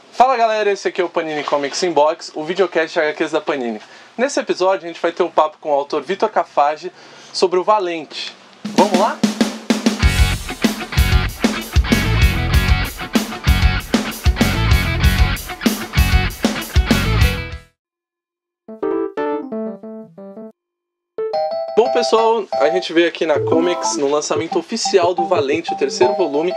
Fala galera, esse aqui é o Panini Comics Inbox, o videocast HQs da Panini. Nesse episódio a gente vai ter um papo com o autor Vitor Cafage sobre o Valente. Vamos lá? Bom pessoal, a gente veio aqui na Comics no lançamento oficial do Valente, o terceiro volume,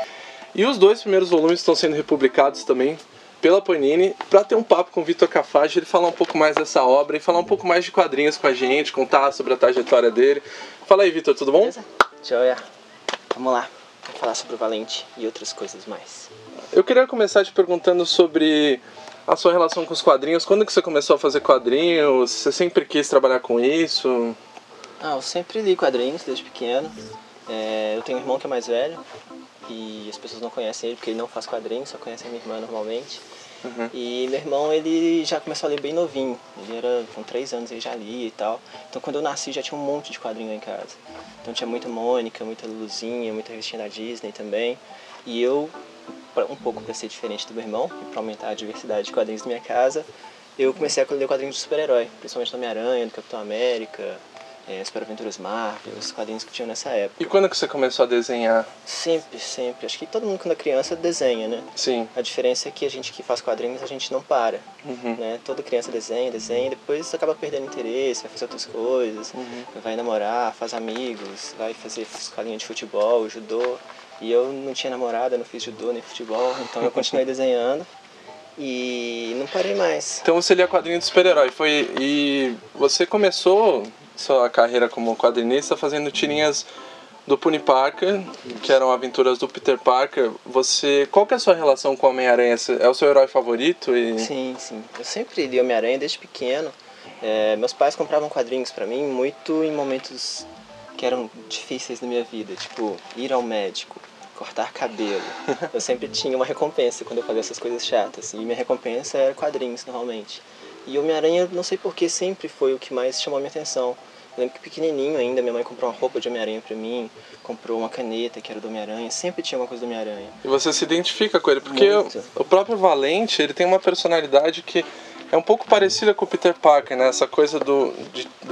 e os dois primeiros volumes estão sendo republicados também pela Panini, para ter um papo com o Vitor Cafage, ele falar um pouco mais dessa obra e falar um pouco mais de quadrinhos com a gente, contar sobre a trajetória dele. Fala aí, Vitor, tudo bom? Beleza? Joia. Vamos lá, vamos falar sobre o Valente e outras coisas mais. Eu queria começar te perguntando sobre a sua relação com os quadrinhos. Quando que você começou a fazer quadrinhos? Você sempre quis trabalhar com isso? Eu sempre li quadrinhos desde pequeno. Eu tenho um irmão que é mais velho e as pessoas não conhecem ele porque ele não faz quadrinhos, só conhecem a minha irmã normalmente. E meu irmão, ele já começou a ler bem novinho, ele era com 3 anos, ele já lia e tal. Então quando eu nasci já tinha um monte de quadrinho em casa. Então tinha muita Mônica, muita Luluzinha, muita revistinha da Disney também. E eu, um pouco para ser diferente do meu irmão e para aumentar a diversidade de quadrinhos da minha casa, eu comecei a ler quadrinhos de super-herói, principalmente do Homem-Aranha, do Capitão América, Super Aventuras Marvel, os quadrinhos que tinham nessa época. E quando que você começou a desenhar? Sempre. Acho que todo mundo quando é criança desenha, né? Sim. A diferença é que a gente que faz quadrinhos, a gente não para, né? Toda criança desenha, depois acaba perdendo interesse, vai fazer outras coisas, vai namorar, faz amigos, vai fazer escolinha de futebol, judô. E eu não tinha namorada, não fiz judô nem futebol, então eu continuei desenhando e não parei mais. Então você lia quadrinho de super-herói, e você começou sua carreira como quadrinista fazendo tirinhas do Puni Parker, que eram aventuras do Peter Parker. Qual que é a sua relação com o Homem-Aranha? É o seu herói favorito? Sim. Eu sempre li Homem-Aranha desde pequeno. Meus pais compravam quadrinhos pra mim muito em momentos que eram difíceis na minha vida, tipo ir ao médico, cortar cabelo. Eu sempre tinha uma recompensa quando eu fazia essas coisas chatas, e minha recompensa era quadrinhos normalmente. E Homem-Aranha, não sei porquê, sempre foi o que mais chamou a minha atenção. Eu lembro que pequenininho ainda, minha mãe comprou uma roupa de Homem-Aranha pra mim, comprou uma caneta que era do Homem-Aranha, sempre tinha uma coisa do Homem-Aranha. E você se identifica com ele, porque o próprio Valente, ele tem uma personalidade que é um pouco parecida com o Peter Parker, né? Essa coisa do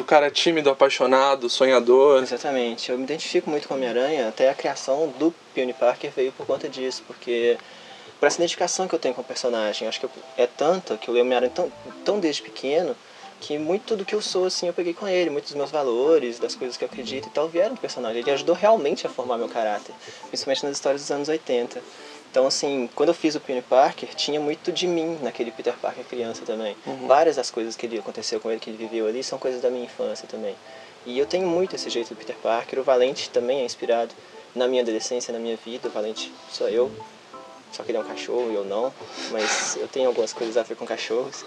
cara tímido, apaixonado, sonhador. Exatamente, eu me identifico muito com o Homem-Aranha, até a criação do Peony Parker veio por conta disso, porque por essa identificação que eu tenho com o personagem, acho que é tanta que eu leio o Homem-Aranha tão desde pequeno, que muito do que eu sou, assim, eu peguei com ele, muitos dos meus valores, das coisas que eu acredito e tal, vieram do personagem. Ele ajudou realmente a formar meu caráter, principalmente nas histórias dos anos 80. Então, assim, quando eu fiz o Peony Parker, tinha muito de mim naquele Peter Parker criança também. Várias das coisas que aconteceu com ele, que ele viveu ali, são coisas da minha infância também. E eu tenho muito esse jeito do Peter Parker. O Valente também é inspirado na minha adolescência, na minha vida. O Valente sou eu, só que ele é um cachorro e eu não, mas eu tenho algumas coisas a ver com cachorros.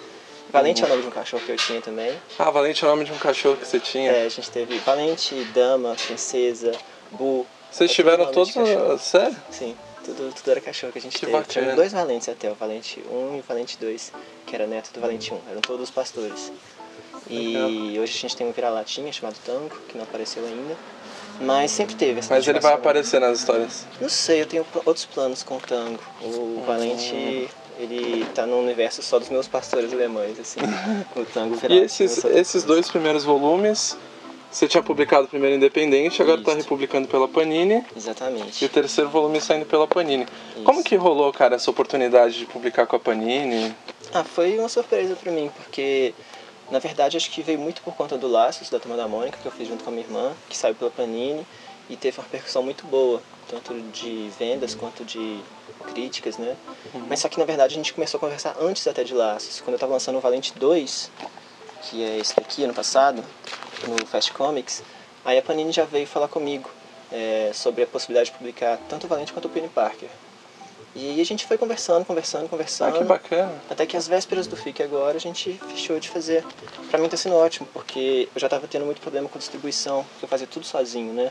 Valente é o nome de um cachorro que eu tinha também. Ah, Valente é o nome de um cachorro que você tinha? A gente teve Valente, Dama, Princesa, Bu. Vocês tiveram todos? Sério? Sim, tudo era cachorro que a gente teve. Bacana. Tinha 2 Valentes até, o Valente 1 e o Valente 2, que era neto do Valente 1. Eram todos pastores. E hoje a gente tem um vira-latinha chamado Tango, que não apareceu ainda. Mas sempre teve essa Mas ele vai aparecer nas histórias? Não sei, eu tenho outros planos com o Tango. O Valente, ele tá no universo só dos meus pastores alemães, assim. O Tango vira. E esses 2 primeiros volumes, você tinha publicado primeiro independente, agora está republicando pela Panini. Exatamente. E o terceiro volume saindo pela Panini. Isso. Como que rolou, cara, essa oportunidade de publicar com a Panini? Foi uma surpresa pra mim, porque na verdade acho que veio muito por conta do Laços, da Turma da Mônica, que eu fiz junto com a minha irmã, que saiu pela Panini e teve uma repercussão muito boa, tanto de vendas quanto de críticas, né? Mas só que na verdade a gente começou a conversar antes até de Laços. Quando eu tava lançando o Valente 2, que é esse daqui, ano passado, no Fast Comics, aí a Panini já veio falar comigo sobre a possibilidade de publicar tanto o Valente quanto o Peony Parker. E aí a gente foi conversando. Ah, que bacana. Até que às vésperas do FIC agora a gente fechou de fazer. Pra mim tá sendo ótimo, porque eu já tava tendo muito problema com distribuição, porque eu fazia tudo sozinho, né?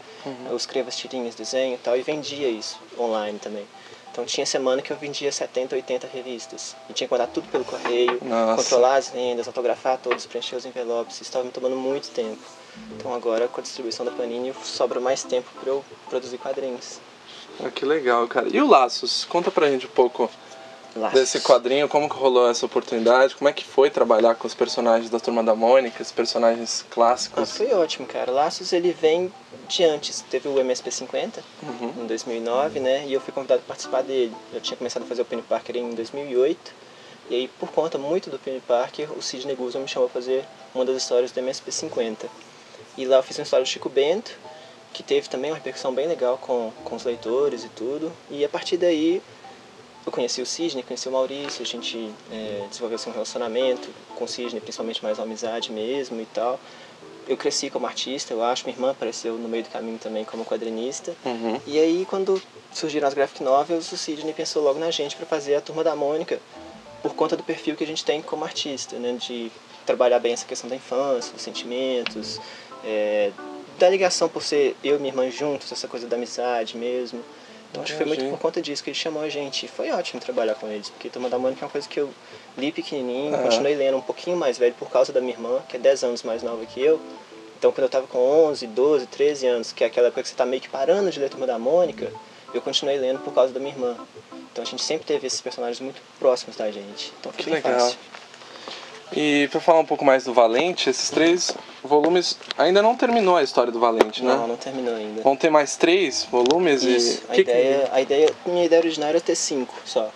Eu escrevo as tirinhas, desenho e tal, e vendia isso online também. Então tinha semana que eu vendia 70, 80 revistas. E tinha que mandar tudo pelo correio, controlar as vendas, autografar todos, preencher os envelopes. Isso estava me tomando muito tempo. Então agora, com a distribuição da Panini, sobra mais tempo para eu produzir quadrinhos. Ah, que legal, cara. E o Laços? Conta pra gente um pouco desse quadrinho, como que rolou essa oportunidade, como é que foi trabalhar com os personagens da Turma da Mônica, os personagens clássicos? Foi ótimo, cara. Laços, ele vem de antes. Teve o MSP50 em 2009, né? E eu fui convidado para participar dele. Eu tinha começado a fazer o Penny Parker em 2008. E aí, por conta muito do Penny Parker, o Sidney Guzman me chamou para fazer uma das histórias do MSP50. E lá eu fiz uma história do Chico Bento, que teve também uma repercussão bem legal com os leitores e tudo. E a partir daí, eu conheci o Sidney, conheci o Maurício, a gente desenvolveu assim, um relacionamento com o Sidney, principalmente mais uma amizade mesmo e tal. Eu cresci como artista, eu acho, minha irmã apareceu no meio do caminho também como quadrinista. E aí, quando surgiram as graphic novels, o Sidney pensou logo na gente para fazer a Turma da Mônica, por conta do perfil que a gente tem como artista, né, de trabalhar bem essa questão da infância, dos sentimentos, da ligação por ser eu e minha irmã juntos, essa coisa da amizade mesmo. Então acho que foi muito por conta disso que ele chamou a gente. E foi ótimo trabalhar com eles, porque Turma da Mônica é uma coisa que eu li pequenininho, continuei lendo um pouquinho mais velho por causa da minha irmã, que é 10 anos mais nova que eu. Então quando eu tava com 11, 12, 13 anos, que é aquela época que você tá meio que parando de ler Turma da Mônica, eu continuei lendo por causa da minha irmã. Então a gente sempre teve esses personagens muito próximos da gente. Então foi bem fácil. E pra falar um pouco mais do Valente, esses 3 volumes ainda não terminou a história do Valente, né? Não terminou ainda. Vão ter mais 3 volumes? Isso. Minha ideia original era ter 5 só.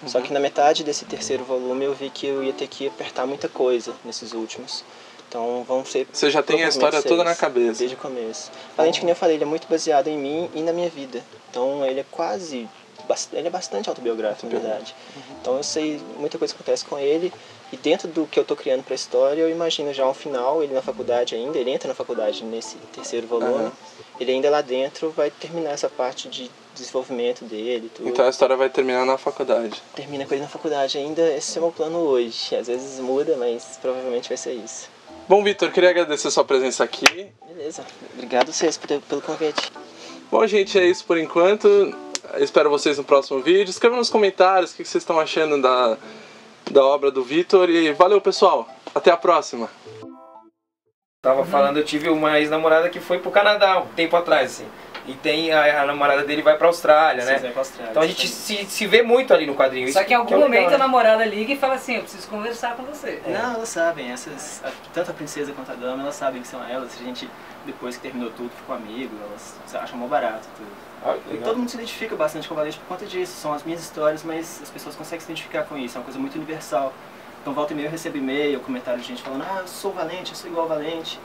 Só que na metade desse terceiro volume eu vi que eu ia ter que apertar muita coisa nesses últimos. Então vão ser... Você já tem a história toda na cabeça. Desde o começo. Valente, que nem eu falei, ele é muito baseado em mim e na minha vida. Então ele é ele é bastante autobiográfico, na verdade. Então eu sei muita coisa que acontece com ele. E dentro do que eu tô criando pra história, eu imagino já um final, ele na faculdade ainda, ele entra na faculdade nesse terceiro volume. Ele ainda lá dentro vai terminar essa parte de desenvolvimento dele. Tudo. Então a história vai terminar na faculdade. Termina com ele na faculdade ainda, esse é o meu plano hoje. Às vezes muda, mas provavelmente vai ser isso. Bom, Vitor, queria agradecer a sua presença aqui. Beleza, obrigado a vocês pelo convite. Bom, gente, é isso por enquanto. Eu espero vocês no próximo vídeo. Escrevam nos comentários o que vocês estão achando da obra do Vitor. E valeu, pessoal. Até a próxima. Tava falando, eu tive uma ex-namorada que foi pro Canadá um tempo atrás, assim. E tem a namorada dele vai pra Austrália, né? Vai pra Austrália, então a gente se vê muito ali no quadrinho. Só que em algum é momento legal, a namorada liga e fala assim, eu preciso conversar com você. Não, elas sabem, tanto a princesa quanto a dama, elas sabem que são elas. A gente, depois que terminou tudo, ficou amigo, elas acham mó barato tudo. E todo mundo se identifica bastante com o Valente por conta disso, são as minhas histórias, mas as pessoas conseguem se identificar com isso, é uma coisa muito universal. Então volta e meia eu recebo e-mail, comentário de gente falando, eu sou o Valente, eu sou igual ao Valente.